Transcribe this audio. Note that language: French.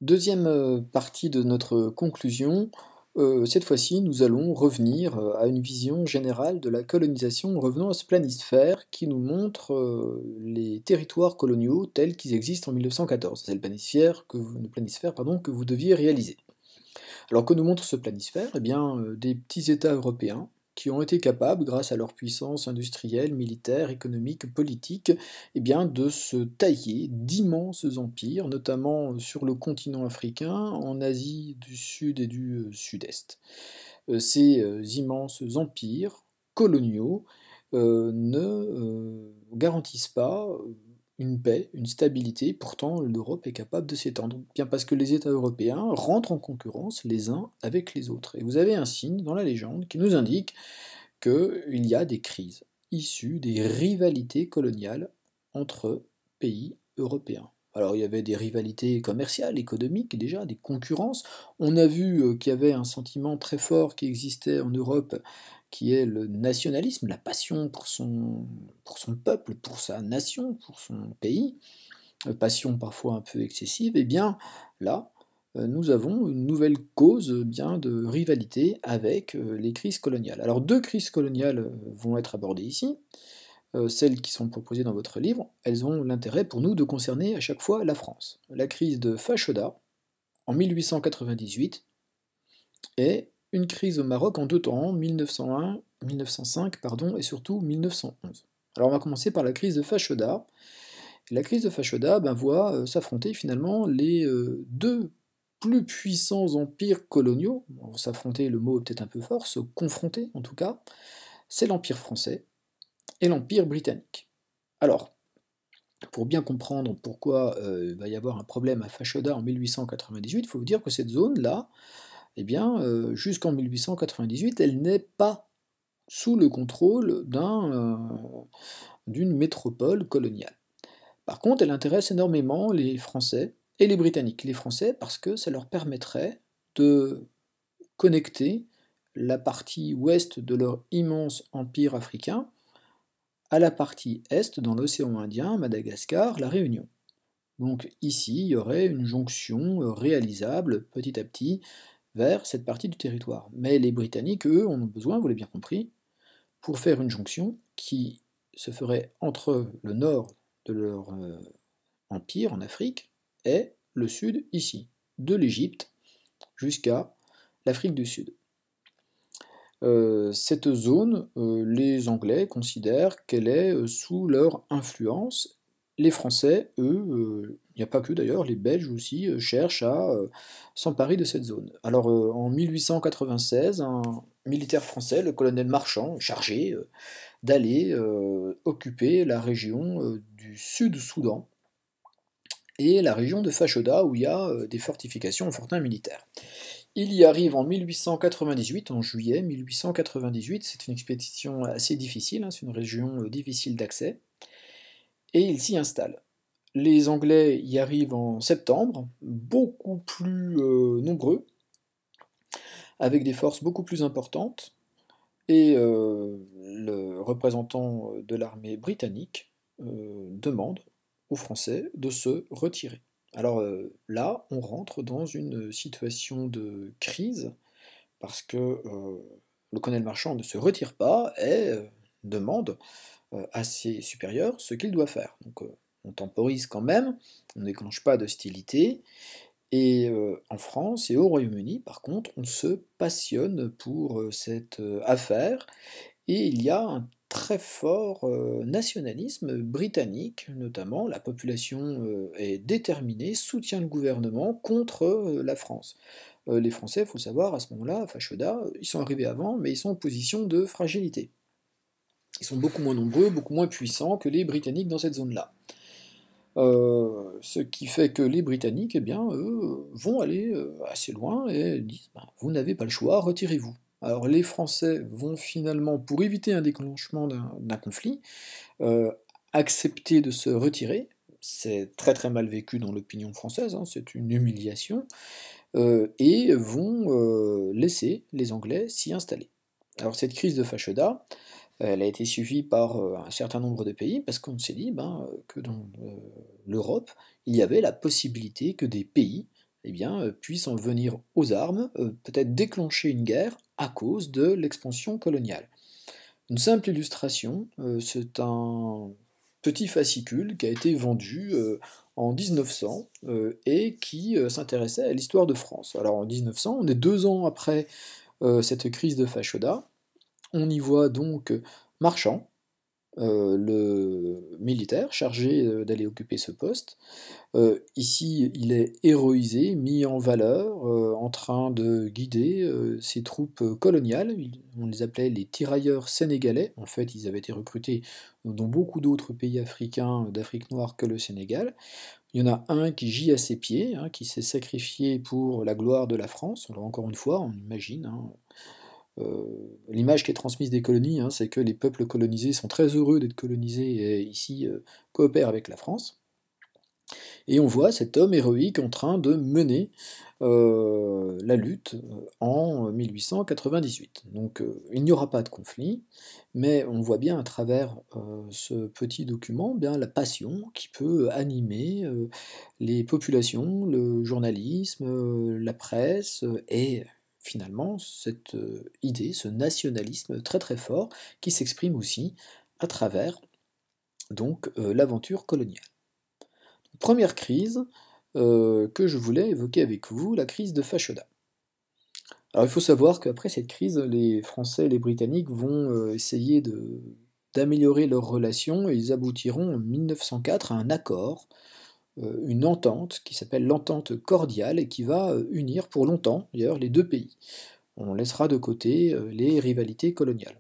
Deuxième partie de notre conclusion, cette fois-ci nous allons revenir à une vision générale de la colonisation, revenons à ce planisphère qui nous montre les territoires coloniaux tels qu'ils existent en 1914. C'est le planisphère pardon, que vous deviez réaliser. Alors que nous montre ce planisphère? Eh bien, des petits États européens qui ont été capables, grâce à leur puissance industrielle, militaire, économique, politique, eh bien, de se tailler d'immenses empires, notamment sur le continent africain, en Asie du Sud et du Sud-Est. Ces immenses empires coloniaux ne garantissent pas une paix, une stabilité, pourtant l'Europe est capable de s'étendre, bien parce que les États européens rentrent en concurrence les uns avec les autres. Et vous avez un signe dans la légende qui nous indique qu'il y a des crises issues des rivalités coloniales entre pays européens. Alors il y avait des rivalités commerciales, économiques déjà, des concurrences. On a vu qu'il y avait un sentiment très fort qui existait en Europe, qui est le nationalisme, la passion pour son peuple, pour sa nation, pour son pays, passion parfois un peu excessive. Et bien là, nous avons une nouvelle cause bien de rivalité avec les crises coloniales. Alors deux crises coloniales vont être abordées ici. Celles qui sont proposées dans votre livre, elles ont l'intérêt pour nous de concerner à chaque fois la France. La crise de Fashoda en 1898 et une crise au Maroc en deux temps, 1901, 1905 pardon, et surtout 1911. Alors on va commencer par la crise de Fashoda. La crise de Fashoda voit s'affronter finalement les deux plus puissants empires coloniaux, s'affronter le mot est peut-être un peu fort, se confronter en tout cas, c'est l'Empire français et l'Empire britannique. Alors, pour bien comprendre pourquoi il va y avoir un problème à Fashoda en 1898, il faut vous dire que cette zone-là, eh bien, jusqu'en 1898, elle n'est pas sous le contrôle d'une métropole coloniale. Par contre, elle intéresse énormément les Français et les Britanniques. Les Français parce que ça leur permettrait de connecter la partie ouest de leur immense empire africain à la partie est dans l'océan Indien, Madagascar, la Réunion. Donc ici, il y aurait une jonction réalisable petit à petit vers cette partie du territoire. Mais les Britanniques, eux, en ont besoin, vous l'avez bien compris, pour faire une jonction qui se ferait entre le nord de leur empire en Afrique et le sud ici, de l'Égypte jusqu'à l'Afrique du Sud. Cette zone, les Anglais considèrent qu'elle est sous leur influence. Les Français, eux, il n'y a pas que d'ailleurs, les Belges aussi cherchent à s'emparer de cette zone. Alors en 1896, un militaire français, le colonel Marchand, est chargé d'aller occuper la région du Sud-Soudan et la région de Fashoda où il y a des fortifications en fortin militaire. Il y arrive en 1898, en juillet 1898, c'est une expédition assez difficile, hein, c'est une région difficile d'accès, et il s'y installe. Les Anglais y arrivent en septembre, beaucoup plus nombreux, avec des forces beaucoup plus importantes, et le représentant de l'armée britannique demande aux Français de se retirer. Alors là, on rentre dans une situation de crise parce que le colonel Marchand ne se retire pas et demande à ses supérieurs ce qu'il doit faire. Donc on temporise quand même, on ne déclenche pas d'hostilité, et en France et au Royaume-Uni, par contre, on se passionne pour cette affaire, et il y a un très fort nationalisme britannique, notamment la population est déterminée, soutient le gouvernement contre la France. Les Français, il faut savoir, à ce moment-là, à Fashoda, ils sont arrivés avant, mais ils sont en position de fragilité. Ils sont beaucoup moins nombreux, beaucoup moins puissants que les Britanniques dans cette zone-là. Ce qui fait que les Britanniques, eh bien, eux, vont aller assez loin et disent ben, vous n'avez pas le choix, retirez-vous. Alors les Français vont finalement, pour éviter un déclenchement d'un conflit, euh, accepter de se retirer. C'est très très mal vécu dans l'opinion française, hein, c'est une humiliation, et vont laisser les Anglais s'y installer. Alors cette crise de Fashoda, elle a été suivie par un certain nombre de pays, parce qu'on s'est dit que dans l'Europe, il y avait la possibilité que des pays eh bien, puisse en venir aux armes, peut-être déclencher une guerre à cause de l'expansion coloniale. Une simple illustration, c'est un petit fascicule qui a été vendu en 1900 et qui s'intéressait à l'histoire de France. Alors en 1900, on est 2 ans après cette crise de Fashoda, on y voit donc Marchand, le militaire chargé d'aller occuper ce poste. Ici, il est héroïsé, mis en valeur, en train de guider ses troupes coloniales. On les appelait les tirailleurs sénégalais. En fait, ils avaient été recrutés dans beaucoup d'autres pays africains d'Afrique noire que le Sénégal. Il y en a un qui gît à ses pieds, hein, qui s'est sacrifié pour la gloire de la France. Alors encore une fois, on imagine, hein, l'image qui est transmise des colonies, hein, c'est que les peuples colonisés sont très heureux d'être colonisés et ici coopèrent avec la France. Et on voit cet homme héroïque en train de mener la lutte en 1898. Donc il n'y aura pas de conflit, mais on voit bien à travers ce petit document bien la passion qui peut animer les populations, le journalisme, la presse, et finalement cette idée, ce nationalisme très très fort qui s'exprime aussi à travers donc l'aventure coloniale. Première crise que je voulais évoquer avec vous, la crise de Fashoda. Alors il faut savoir qu'après cette crise, les Français et les Britanniques vont essayer d'améliorer leurs relations et ils aboutiront en 1904 à un accord, une entente qui s'appelle l'entente cordiale et qui va unir pour longtemps d'ailleurs les deux pays. On laissera de côté les rivalités coloniales.